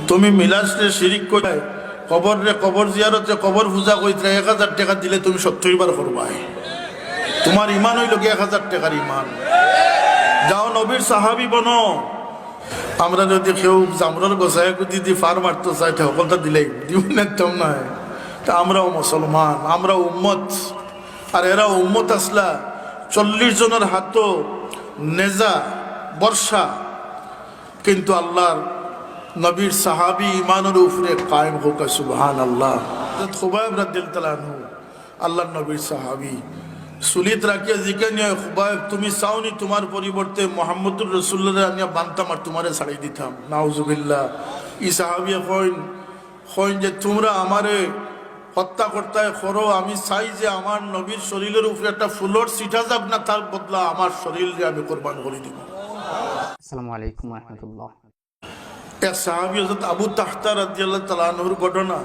তুমি মিলাসরে শিরিক করে কবর রে কবর জিয়ারতে কবর পূজা কইতে 1000 টাকা দিলে তুমি 70 বার করবা। তোমার ইমান হইল কি 1000 টাকার ইমান। যাও নবীর সাহাবী বনো। আমরা যদি কেউ জামরার গোসায় দিদি ফার মারতে চাই সকলটা দিলেই দিবেন একদম নয়। তা আমরাও মুসলমান, আমরা উম্মত, আর এরা উম্মত আসলা 40 জনের হাতও নেজা বর্ষা, কিন্তু আল্লাহর নবীর সাহাবী ইমানের উপরে কায়েম হোক। সুবহানাল্লাহ। খুবাইব রাদিয়াল্লাহু আনহু আল্লাহর নবীর সাহাবী সুলিত রাখিয়া জিকে নিয়ে, খুবাইব তুমি চাওনি তোমার পরিবর্তে মুহাম্মদুর রাসূলুল্লাহ আনিয়া বানতাম আর তোমারে ছাড়াই দিতাম। নাউজুবিল্লাহ। ই সাহাবী কইন যে তোমরা আমারে হত্যা করতে করো, আমি চাই যে আমার নবীর শরীরের উপরে একটা ফুলর ছিটা যাক না, তার বদলা আমার শরীরকে আমি কোরবান করে দিব। আসসালামু আলাইকুম ওয়া রাহমাতুল্লাহ। এক সাহাবী হযরত আবু তাহতা রাদিয়াল্লাহু তাআলা আনহুর ঘটনা।